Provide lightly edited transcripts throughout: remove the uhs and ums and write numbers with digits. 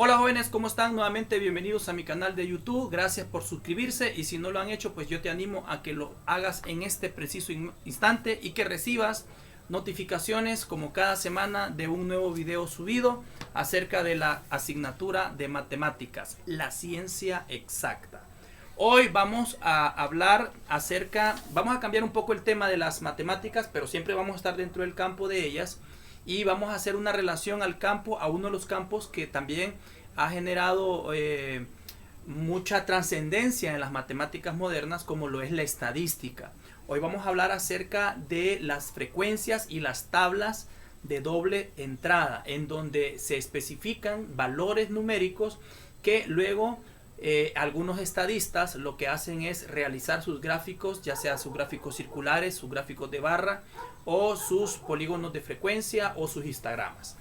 Hola jóvenes, ¿cómo están? Nuevamente bienvenidos a mi canal de YouTube. Gracias por suscribirse y si no lo han hecho, pues yo te animo a que lo hagas en este preciso instante y que recibas notificaciones como cada semana de un nuevo video subido acerca de la asignatura de matemáticas, la ciencia exacta. Hoy vamos a hablar vamos a cambiar un poco el tema de las matemáticas, pero siempre vamos a estar dentro del campo de ellas. Y vamos a hacer una relación al campo, a uno de los campos que también ha generado mucha trascendencia en las matemáticas modernas, como lo es la estadística. Hoy vamos a hablar acerca de las frecuencias y las tablas de doble entrada, en donde se especifican valores numéricos que luego algunos estadistas lo que hacen es realizar sus gráficos, ya sea sus gráficos circulares, sus gráficos de barra o sus polígonos de frecuencia o sus histogramas.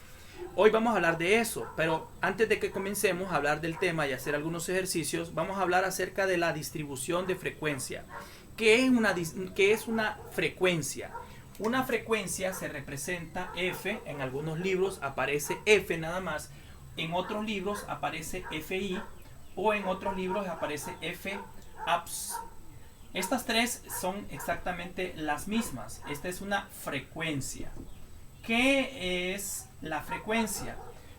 Hoy vamos a hablar de eso, pero antes de que comencemos a hablar del tema y hacer algunos ejercicios, vamos a hablar acerca de la distribución de frecuencia. ¿Qué es una frecuencia? Una frecuencia se representa F, en algunos libros aparece F nada más, en otros libros aparece FI, o en otros libros aparece F abs. Estas tres son exactamente las mismas. Esta es una frecuencia. ¿Qué es la frecuencia?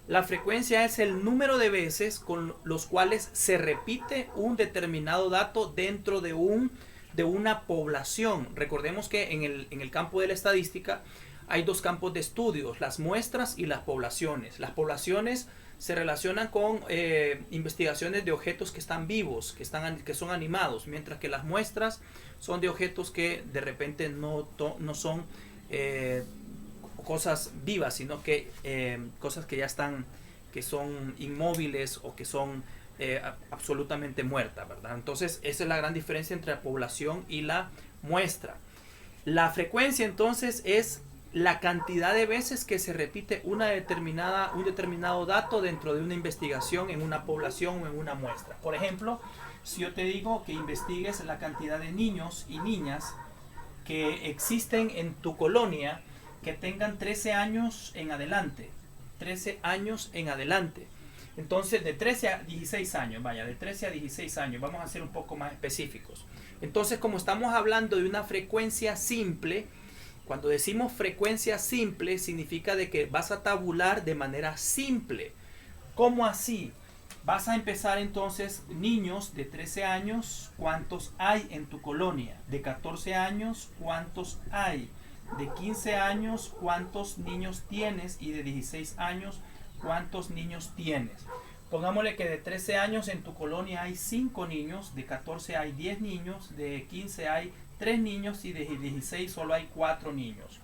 La frecuencia es el número de veces con los cuales se repite un determinado dato dentro de una población. Recordemos que en el campo de la estadística hay dos campos de estudios, las muestras y las poblaciones. Las poblaciones se relacionan con investigaciones de objetos que están vivos, que son animados, mientras que las muestras son de objetos que de repente no son cosas vivas, sino que cosas que ya están, que son inmóviles o que son absolutamente muertas, ¿verdad? Entonces esa es la gran diferencia entre la población y la muestra. La frecuencia entonces es la cantidad de veces que se repite un determinado dato dentro de una investigación en una población o en una muestra. Por ejemplo, si yo te digo que investigues la cantidad de niños y niñas que existen en tu colonia que tengan 13 años en adelante. 13 años en adelante. Entonces, de 13 a 16 años, de 13 a 16 años, vamos a ser un poco más específicos. Entonces, como estamos hablando de una frecuencia simple, cuando decimos frecuencia simple, significa de que vas a tabular de manera simple. ¿Cómo así? Vas a empezar entonces, niños de 13 años, ¿cuántos hay en tu colonia? De 14 años, ¿cuántos hay? De 15 años, ¿cuántos niños tienes? Y de 16 años, ¿cuántos niños tienes? Pongámosle que de 13 años en tu colonia hay 5 niños, de 14 hay 10 niños, de 15 hay 3 niños y de 16 solo hay 4 niños.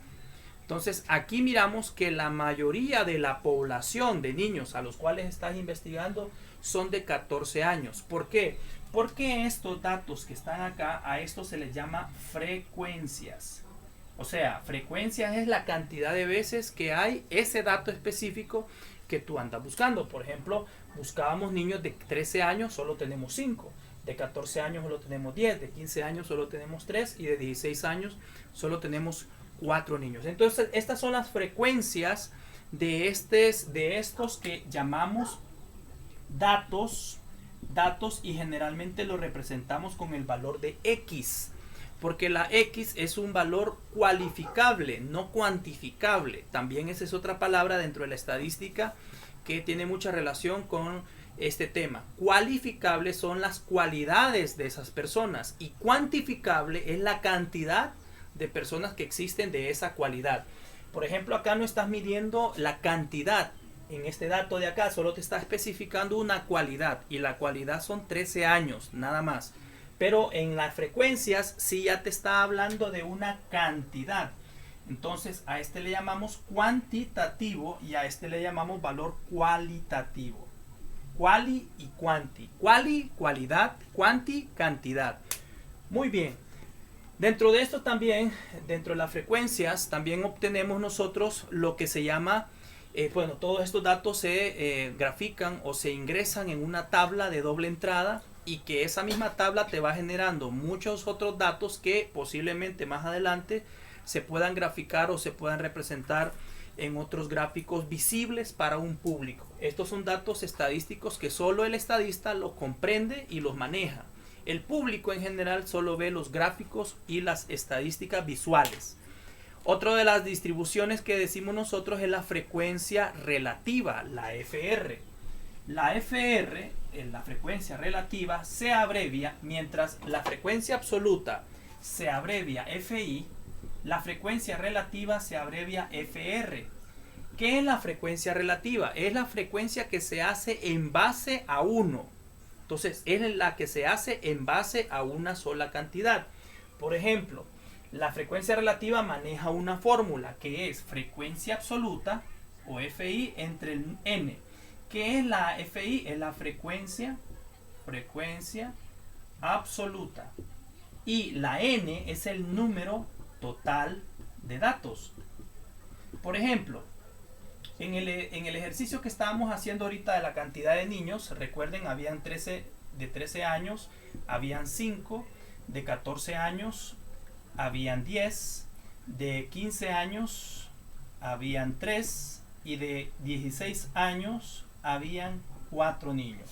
Entonces aquí miramos que la mayoría de la población de niños a los cuales estás investigando son de 14 años. ¿Por qué? Porque estos datos que están acá, a esto se les llama frecuencias. O sea, frecuencias es la cantidad de veces que hay ese dato específico que tú andas buscando. Por ejemplo, buscábamos niños de 13 años, solo tenemos 5. De 14 años solo tenemos 10, de 15 años solo tenemos 3 y de 16 años solo tenemos 4 niños. Entonces, estas son las frecuencias de estos que llamamos datos y generalmente lo representamos con el valor de X. Porque la X es un valor cualificable, no cuantificable. También esa es otra palabra dentro de la estadística que tiene mucha relación con este tema. Cualificable son las cualidades de esas personas y cuantificable es la cantidad de personas que existen de esa cualidad. Por ejemplo, acá no estás midiendo la cantidad. En este dato de acá solo te está especificando una cualidad y la cualidad son 13 años, nada más. Pero en las frecuencias sí ya te está hablando de una cantidad. Entonces a este le llamamos cuantitativo y a este le llamamos valor cualitativo. Quali y quanti. Quali, cualidad, quanti, cantidad. Muy bien. Dentro de esto también, dentro de las frecuencias, también obtenemos nosotros lo que se llama, todos estos datos se grafican o se ingresan en una tabla de doble entrada y que esa misma tabla te va generando muchos otros datos que posiblemente más adelante se puedan graficar o se puedan representar en otros gráficos visibles para un público. Estos son datos estadísticos que solo el estadista los comprende y los maneja. El público en general solo ve los gráficos y las estadísticas visuales. Otra de las distribuciones que decimos nosotros es la frecuencia relativa, la FR. La FR, la frecuencia relativa, se abrevia, mientras la frecuencia absoluta se abrevia FI, la frecuencia relativa se abrevia FR. ¿Qué es la frecuencia relativa? Es la frecuencia que se hace en base a 1. Entonces, es la que se hace en base a una sola cantidad. Por ejemplo, la frecuencia relativa maneja una fórmula que es frecuencia absoluta o FI entre el N. ¿Qué es la FI? Es la frecuencia absoluta. Y la N es el número total de datos. Por ejemplo, en el ejercicio que estábamos haciendo ahorita de la cantidad de niños, recuerden, habían 13 de 13 años, habían 5, de 14 años, habían 10, de 15 años, habían 3 y de 16 años, habían 4 niños.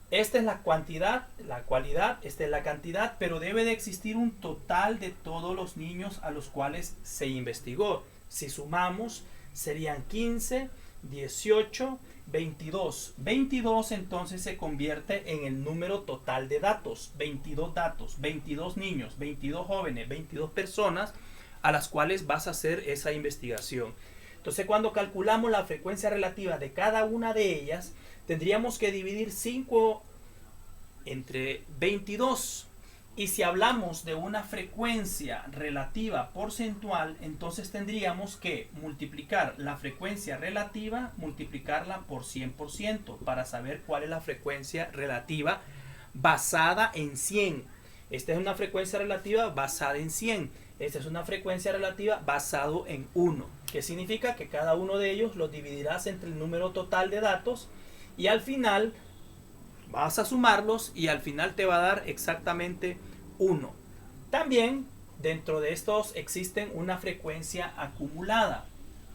Esta es la cuantidad, la cualidad, esta es la cantidad, pero debe de existir un total de todos los niños a los cuales se investigó. Si sumamos, serían 15, 18, 22. 22 entonces se convierte en el número total de datos. 22 datos, 22 niños, 22 jóvenes, 22 personas a las cuales vas a hacer esa investigación. Entonces, cuando calculamos la frecuencia relativa de cada una de ellas, tendríamos que dividir 5 entre 22. Y si hablamos de una frecuencia relativa porcentual, entonces tendríamos que multiplicar la frecuencia relativa, multiplicarla por 100% para saber cuál es la frecuencia relativa basada en 100. Esta es una frecuencia relativa basada en 100. Esta es una frecuencia relativa basado en 1. ¿Qué significa? Que cada uno de ellos los dividirás entre el número total de datos y al final vas a sumarlos y al final te va a dar exactamente 1. También dentro de estos existen una frecuencia acumulada.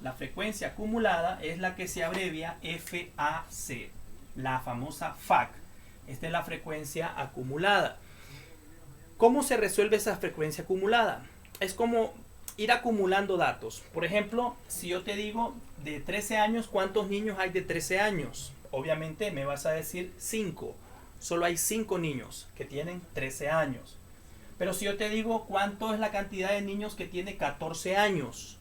La frecuencia acumulada es la que se abrevia FAC, la famosa FAC. Esta es la frecuencia acumulada. ¿Cómo se resuelve esa frecuencia acumulada? Es como ir acumulando datos. Por ejemplo, si yo te digo de 13 años, ¿cuántos niños hay de 13 años? Obviamente me vas a decir 5. Solo hay 5 niños que tienen 13 años. Pero si yo te digo cuánto es la cantidad de niños que tiene 14 años,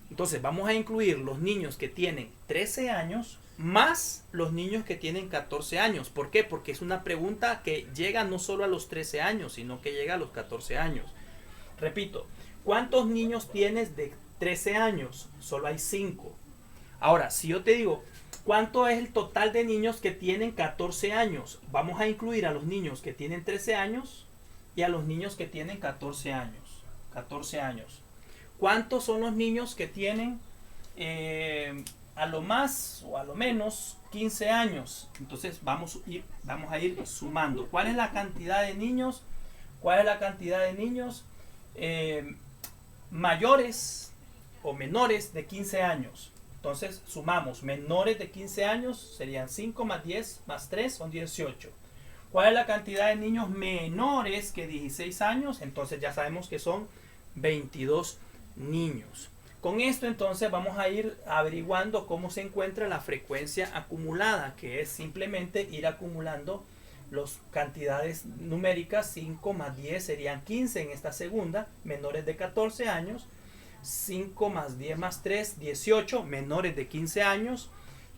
entonces vamos a incluir los niños que tienen 13 años más los niños que tienen 14 años. ¿Por qué? Porque es una pregunta que llega no solo a los 13 años, sino que llega a los 14 años. Repito, ¿cuántos niños tienes de 13 años? Solo hay 5. Ahora, si yo te digo, ¿cuánto es el total de niños que tienen 14 años? Vamos a incluir a los niños que tienen 13 años y a los niños que tienen 14 años. 14 años. ¿Cuántos son los niños que tienen a lo más o a lo menos 15 años? Entonces vamos a ir sumando. ¿Cuál es la cantidad de niños? ¿Cuál es la cantidad de niños mayores o menores de 15 años? Entonces sumamos, menores de 15 años serían 5 más 10 más 3 son 18. ¿Cuál es la cantidad de niños menores que 16 años? Entonces ya sabemos que son 22 niños. Con esto entonces vamos a ir averiguando cómo se encuentra la frecuencia acumulada, que es simplemente ir acumulando las cantidades numéricas. 5 más 10 serían 15 en esta segunda, menores de 14 años. 5 más 10 más 3, 18, menores de 15 años.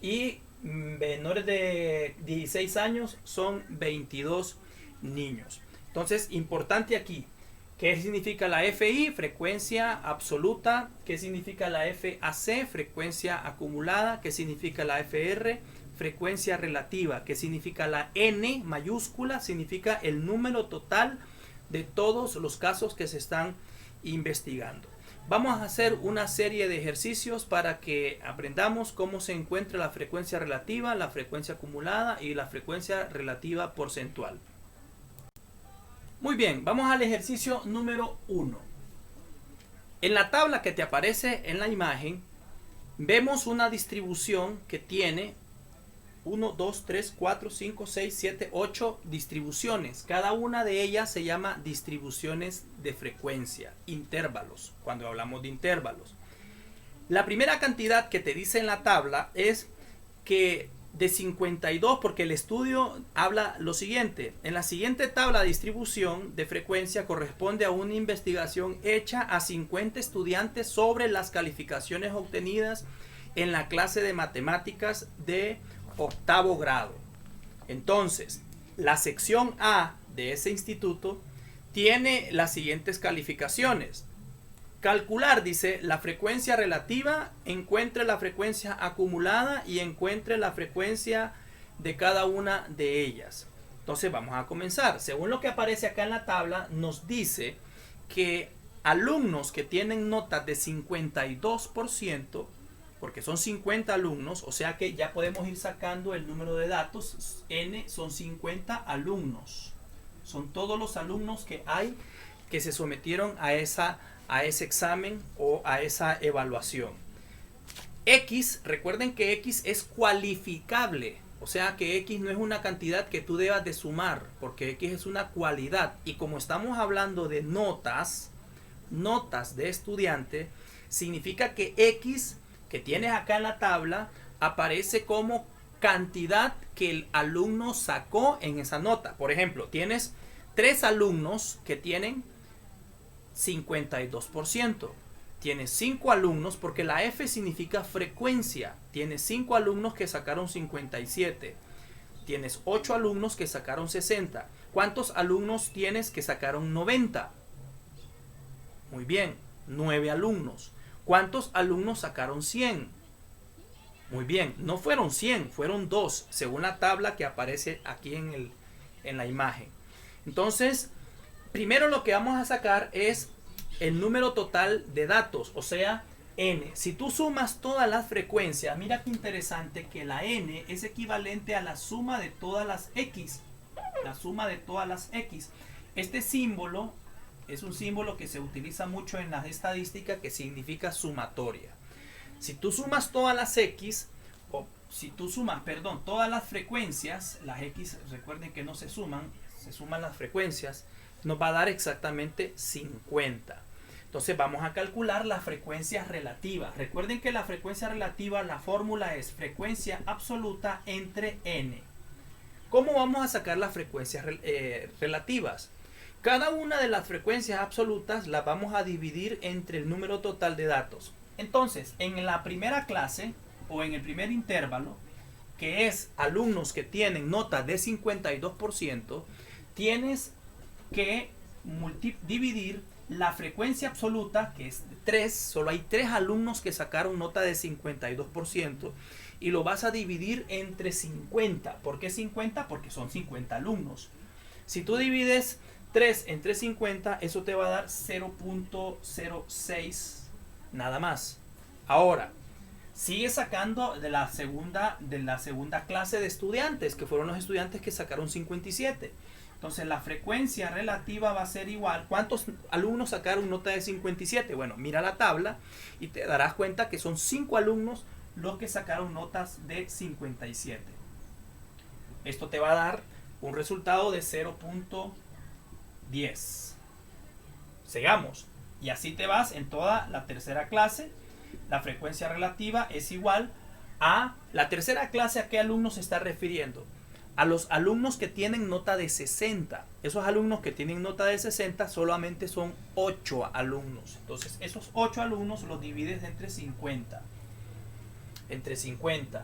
Y menores de 16 años son 22 niños. Entonces, importante aquí, ¿qué significa la FI? Frecuencia absoluta. ¿Qué significa la FAC? Frecuencia acumulada. ¿Qué significa la FR? Frecuencia relativa. ¿Qué significa la N mayúscula? Significa el número total de todos los casos que se están investigando. Vamos a hacer una serie de ejercicios para que aprendamos cómo se encuentra la frecuencia relativa, la frecuencia acumulada y la frecuencia relativa porcentual. Muy bien, vamos al ejercicio número 1. En la tabla que te aparece en la imagen, vemos una distribución que tiene 1, 2, 3, 4, 5, 6, 7, 8 distribuciones. Cada una de ellas se llama distribuciones de frecuencia, intervalos, cuando hablamos de intervalos. La primera cantidad que te dice en la tabla es que de 52, porque el estudio habla lo siguiente: en la siguiente tabla de distribución de frecuencia corresponde a una investigación hecha a 50 estudiantes sobre las calificaciones obtenidas en la clase de matemáticas de octavo grado. Entonces, la sección A de ese instituto tiene las siguientes calificaciones. Calcular, dice, la frecuencia relativa, encuentre la frecuencia acumulada y encuentre la frecuencia de cada una de ellas. Entonces vamos a comenzar. Según lo que aparece acá en la tabla, nos dice que alumnos que tienen notas de 52%, porque son 50 alumnos, o sea que ya podemos ir sacando el número de datos. N son 50 alumnos. Son todos los alumnos que hay que se sometieron a ese examen o a esa evaluación. X, recuerden que X es cualificable, o sea que X no es una cantidad que tú debas de sumar, porque X es una cualidad. Y como estamos hablando de notas de estudiante, significa que X que tienes acá en la tabla aparece como cantidad que el alumno sacó en esa nota. Por ejemplo, tienes 3 alumnos que tienen 52%. Tienes 5 alumnos, porque la F significa frecuencia. Tienes 5 alumnos que sacaron 57. Tienes 8 alumnos que sacaron 60. ¿Cuántos alumnos tienes que sacaron 90? Muy bien, 9 alumnos. ¿Cuántos alumnos sacaron 100? Muy bien, no fueron 100, fueron 2, según la tabla que aparece aquí en la imagen. Entonces, primero lo que vamos a sacar es el número total de datos, o sea, N. Si tú sumas todas las frecuencias, mira qué interesante que la N es equivalente a la suma de todas las X. La suma de todas las X. Este símbolo es un símbolo que se utiliza mucho en las estadísticas, que significa sumatoria. Si tú sumas todas las X, o si tú sumas, perdón, todas las frecuencias, las X, recuerden que no se suman, se suman las frecuencias, nos va a dar exactamente 50. Entonces vamos a calcular la frecuencia relativa. Recuerden que la frecuencia relativa, la fórmula es frecuencia absoluta entre N. ¿Cómo vamos a sacar las frecuencias relativas? Cada una de las frecuencias absolutas las vamos a dividir entre el número total de datos. Entonces, en la primera clase o en el primer intervalo, que es alumnos que tienen nota de 52%, tienes que dividir la frecuencia absoluta, que es 3, solo hay 3 alumnos que sacaron nota de 52%, y lo vas a dividir entre 50. ¿Por qué 50? Porque son 50 alumnos. Si tú divides 3 entre 50, eso te va a dar 0.06 nada más. Ahora, sigue sacando de la segunda clase de estudiantes, que fueron los estudiantes que sacaron 57. Entonces la frecuencia relativa va a ser igual. ¿Cuántos alumnos sacaron nota de 57? Bueno, mira la tabla y te darás cuenta que son 5 alumnos los que sacaron notas de 57. Esto te va a dar un resultado de 0.10. Sigamos. Y así te vas en toda la tercera clase. La frecuencia relativa es igual a la tercera clase. ¿A qué alumnos se está refiriendo? A los alumnos que tienen nota de 60. Esos alumnos que tienen nota de 60 solamente son 8 alumnos. Entonces esos 8 alumnos los divides entre 50. Entre 50.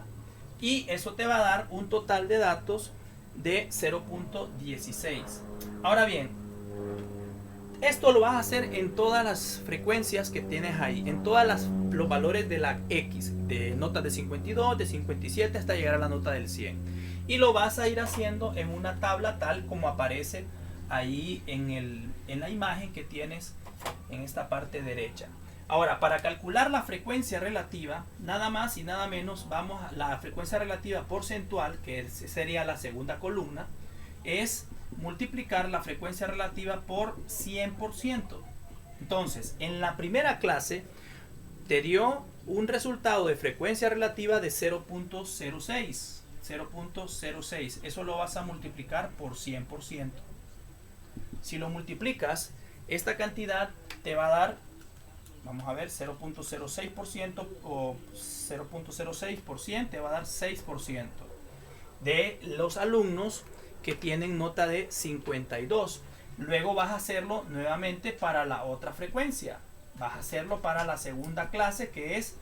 Y eso te va a dar un total de datos de 0.16. Ahora bien, esto lo vas a hacer en todas las frecuencias que tienes ahí, en todos los valores de la X, de notas de 52, de 57 hasta llegar a la nota del 100. Y lo vas a ir haciendo en una tabla tal como aparece ahí en la imagen que tienes en esta parte derecha. Ahora, para calcular la frecuencia relativa, nada más y nada menos, vamos a la frecuencia relativa porcentual, que sería la segunda columna, es multiplicar la frecuencia relativa por 100%. Entonces, en la primera clase te dio un resultado de frecuencia relativa de 0.06. 0.06. Eso lo vas a multiplicar por 100%. Si lo multiplicas, esta cantidad te va a dar, vamos a ver, 0.06% o 0.06% te va a dar 6% de los alumnos que tienen nota de 52. Luego vas a hacerlo nuevamente para la otra frecuencia. Vas a hacerlo para la segunda clase, que es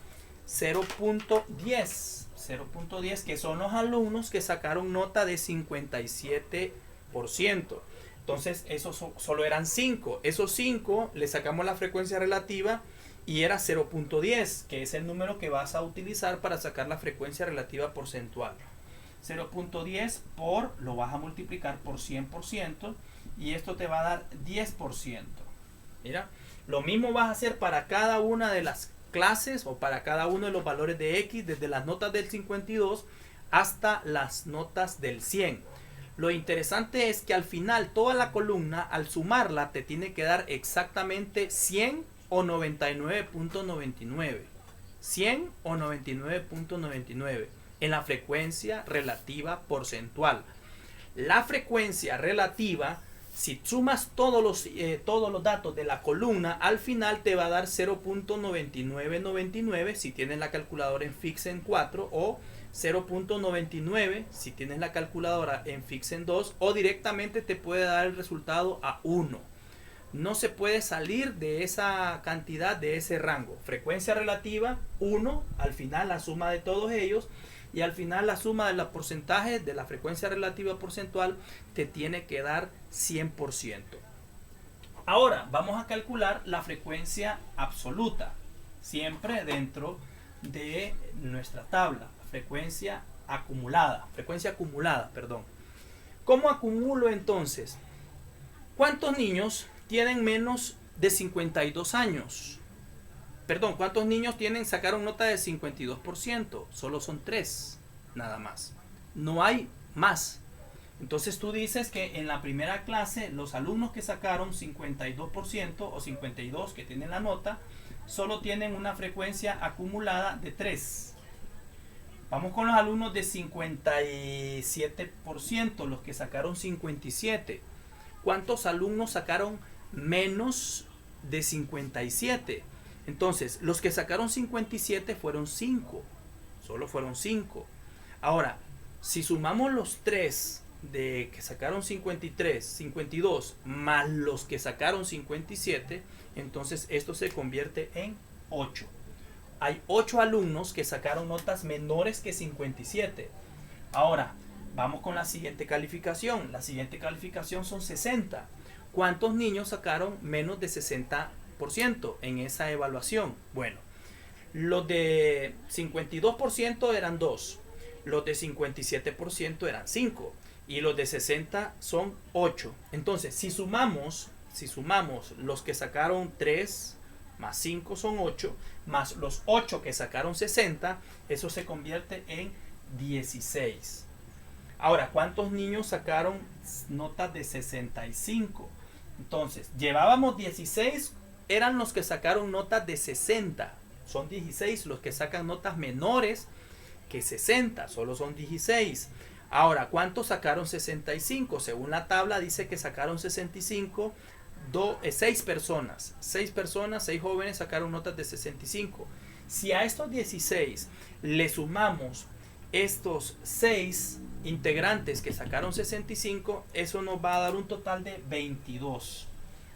0.10. 0.10, que son los alumnos que sacaron nota de 57%. Entonces, esos solo eran 5. Esos 5 le sacamos la frecuencia relativa y era 0.10, que es el número que vas a utilizar para sacar la frecuencia relativa porcentual. 0.10 lo vas a multiplicar por 100% y esto te va a dar 10%. Mira, lo mismo vas a hacer para cada una de las clases o para cada uno de los valores de X, desde las notas del 52 hasta las notas del 100. Lo interesante es que al final toda la columna, al sumarla, te tiene que dar exactamente 100 o 99.99. 100 o 99.99 en la frecuencia relativa porcentual. La frecuencia relativa, si sumas todos los datos de la columna, al final te va a dar 0.9999 si tienes la calculadora en Fixen 4 o 0.99 si tienes la calculadora en Fixen 2, o directamente te puede dar el resultado a 1. No se puede salir de esa cantidad, de ese rango. Frecuencia relativa 1, al final la suma de todos ellos, y al final la suma de los porcentajes de la frecuencia relativa porcentual te tiene que dar 100%. Ahora vamos a calcular la frecuencia absoluta, siempre dentro de nuestra tabla. Frecuencia acumulada, perdón. ¿Cómo acumulo entonces? ¿Cuántos niños tienen menos de 52 años? Perdón, ¿cuántos niños sacaron nota de 52%? Solo son 3, nada más. No hay más. Entonces tú dices que en la primera clase los alumnos que sacaron 52% o 52 que tienen la nota, solo tienen una frecuencia acumulada de 3. Vamos con los alumnos de 57%, los que sacaron 57. ¿Cuántos alumnos sacaron menos de 57? Entonces, los que sacaron 57 fueron 5. Solo fueron 5. Ahora, si sumamos los 3 de que sacaron 53, 52, más los que sacaron 57, entonces esto se convierte en 8. Hay 8 alumnos que sacaron notas menores que 57. Ahora, vamos con la siguiente calificación. La siguiente calificación son 60. ¿Cuántos niños sacaron menos de 60% en esa evaluación? Bueno, los de 52% eran 2. Los de 57% eran 5. Y los de 60 son 8. Entonces, si sumamos los que sacaron 3 más 5 son 8, más los 8 que sacaron 60, eso se convierte en 16. Ahora, ¿cuántos niños sacaron notas de 65? Entonces, llevábamos 16, eran los que sacaron notas de 60. Son 16 los que sacan notas menores que 60, solo son 16. Ahora, ¿cuántos sacaron 65? Según la tabla dice que sacaron 65, 6 personas, 6 jóvenes sacaron notas de 65. Si a estos 16 le sumamos estos 6 integrantes que sacaron 65, eso nos va a dar un total de 22.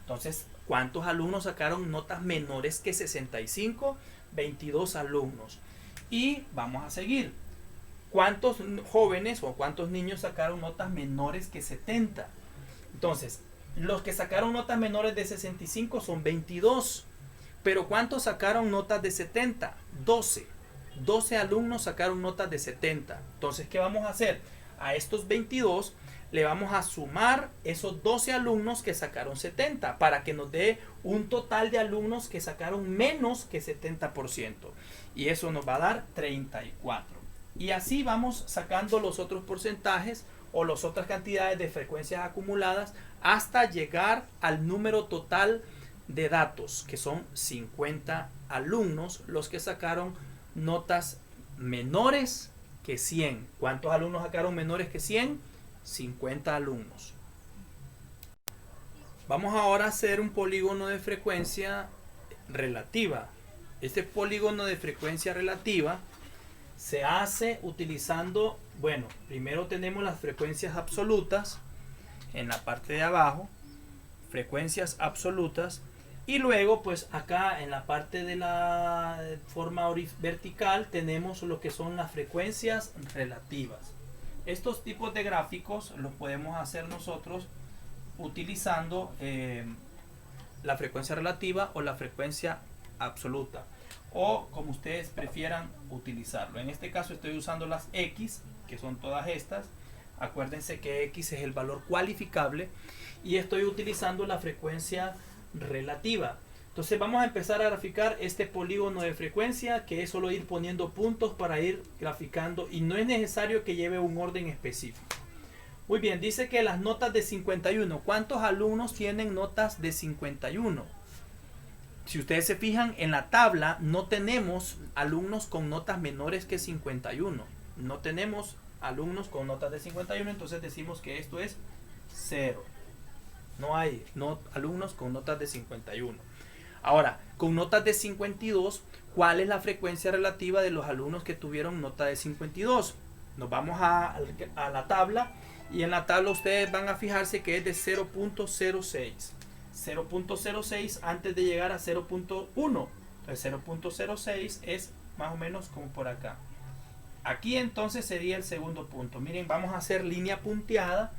Entonces, ¿cuántos alumnos sacaron notas menores que 65? 22 alumnos. Y vamos a seguir. ¿Cuántos jóvenes o cuántos niños sacaron notas menores que 70? Entonces, los que sacaron notas menores de 65 son 22. Pero ¿cuántos sacaron notas de 70? 12. 12 alumnos sacaron notas de 70. Entonces, ¿qué vamos a hacer? A estos 22 le vamos a sumar esos 12 alumnos que sacaron 70 para que nos dé un total de alumnos que sacaron menos que 70%. Y eso nos va a dar 34. Y así vamos sacando los otros porcentajes o las otras cantidades de frecuencias acumuladas hasta llegar al número total de datos, que son 50 alumnos los que sacaron notas menores que 100. ¿Cuántos alumnos sacaron menores que 100? 50 alumnos. Vamos ahora a hacer un polígono de frecuencia relativa. Este polígono de frecuencia relativa se hace utilizando, bueno, primero tenemos las frecuencias absolutas en la parte de abajo, frecuencias absolutas, y luego pues acá en la parte de la forma vertical tenemos lo que son las frecuencias relativas. Estos tipos de gráficos los podemos hacer nosotros utilizando la frecuencia relativa o la frecuencia absoluta, o como ustedes prefieran utilizarlo. En este caso estoy usando las X, que son todas estas. Acuérdense que X es el valor cualificable y estoy utilizando la frecuencia relativa. Entonces vamos a empezar a graficar este polígono de frecuencia, que es solo ir poniendo puntos para ir graficando, y no es necesario que lleve un orden específico. Muy bien, dice que las notas de 51. ¿Cuántos alumnos tienen notas de 51? Si ustedes se fijan en la tabla, no tenemos alumnos con notas menores que 51. No tenemos alumnos con notas de 51, entonces decimos que esto es 0. No hay alumnos con notas de 51. Ahora, con notas de 52, ¿cuál es la frecuencia relativa de los alumnos que tuvieron nota de 52? Nos vamos a la tabla, y en la tabla ustedes van a fijarse que es de 0.06. 0.06 antes de llegar a 0.1. Entonces 0.06 es más o menos como por acá. Aquí entonces sería el segundo punto. Miren, vamos a hacer línea punteada,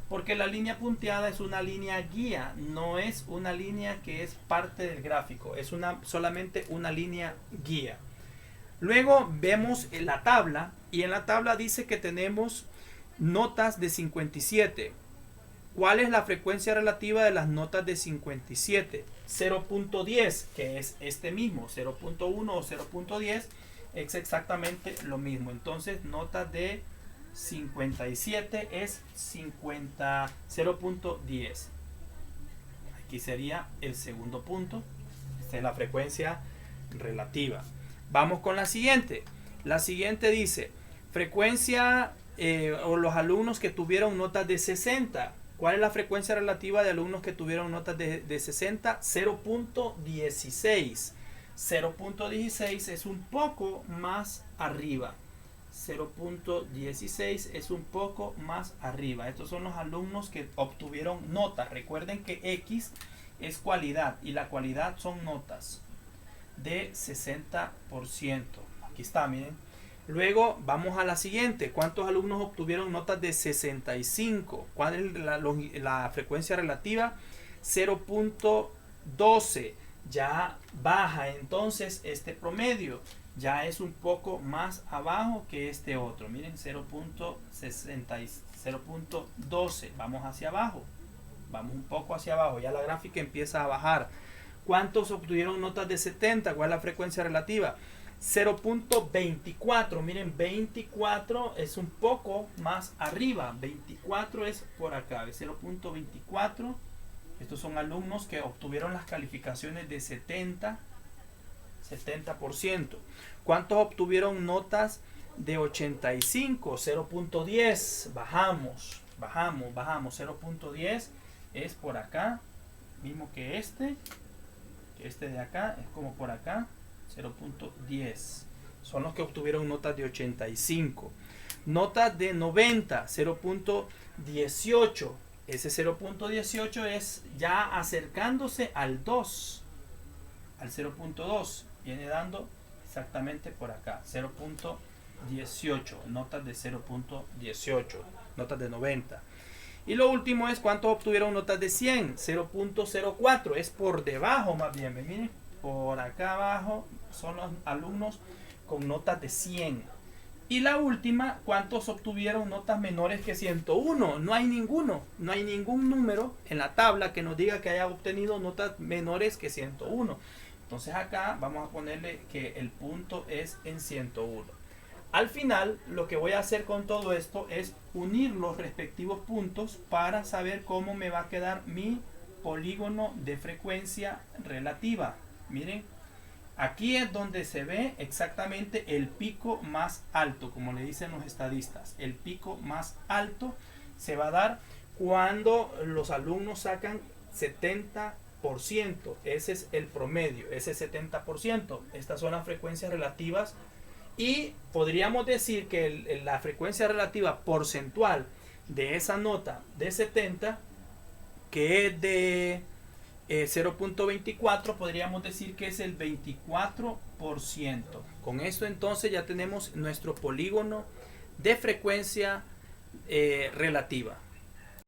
porque la línea punteada es una línea guía, no es una línea que es parte del gráfico, es solamente una línea guía. Luego vemos en la tabla, y en la tabla dice que tenemos notas de 57. ¿Cuál es la frecuencia relativa de las notas de 57? 0.10, que es este mismo, 0.1 o 0.10 es exactamente lo mismo. Entonces notas de 57 es 0.10. Aquí sería el segundo punto. Esta es la frecuencia relativa. Vamos con la siguiente. La siguiente dice frecuencia o los alumnos que tuvieron notas de 60. ¿Cuál es la frecuencia relativa de alumnos que tuvieron notas de 60? 0.16. 0.16 es un poco más arriba. 0.16 es un poco más arriba. Estos son los alumnos que obtuvieron notas. Recuerden que X es cualidad, y la cualidad son notas de 60%. Aquí está, miren. Luego vamos a la siguiente. ¿Cuántos alumnos obtuvieron notas de 65? ¿Cuál es la frecuencia relativa? 0.12. Ya baja entonces este promedio. Ya es un poco más abajo que este otro. Miren, 0.12. Vamos hacia abajo. Vamos un poco hacia abajo. Ya la gráfica empieza a bajar. ¿Cuántos obtuvieron notas de 70? ¿Cuál es la frecuencia relativa? 0.24. Miren, 24 es un poco más arriba. 24 es por acá. 0.24. Estos son alumnos que obtuvieron las calificaciones de 70%. ¿Cuántos obtuvieron notas de 85? 0.10. Bajamos. 0.10 es por acá. Mismo que este. Este de acá es como por acá. 0.10 son los que obtuvieron notas de 85. Notas de 90, 0.18. Ese 0.18 es ya acercándose al 2, al 0.2. Viene dando exactamente por acá, 0.18. Notas de 0.18, notas de 90. Y lo último es cuántos obtuvieron notas de 100, 0.04. Es por debajo más bien, miren. Por acá abajo son los alumnos con notas de 100. Y la última, ¿cuántos obtuvieron notas menores que 101? No hay ninguno. No hay ningún número en la tabla que nos diga que haya obtenido notas menores que 101. Entonces acá vamos a ponerle que el punto es en 101. Al final, lo que voy a hacer con todo esto es unir los respectivos puntos para saber cómo me va a quedar mi polígono de frecuencia relativa. Miren, aquí es donde se ve exactamente el pico más alto, como le dicen los estadistas. El pico más alto se va a dar cuando los alumnos sacan 70%. Ese es el promedio, ese 70%. Estas son las frecuencias relativas. Y podríamos decir que la frecuencia relativa porcentual de esa nota de 70, que es de 0.24, podríamos decir que es el 24%. Con esto entonces ya tenemos nuestro polígono de frecuencia relativa.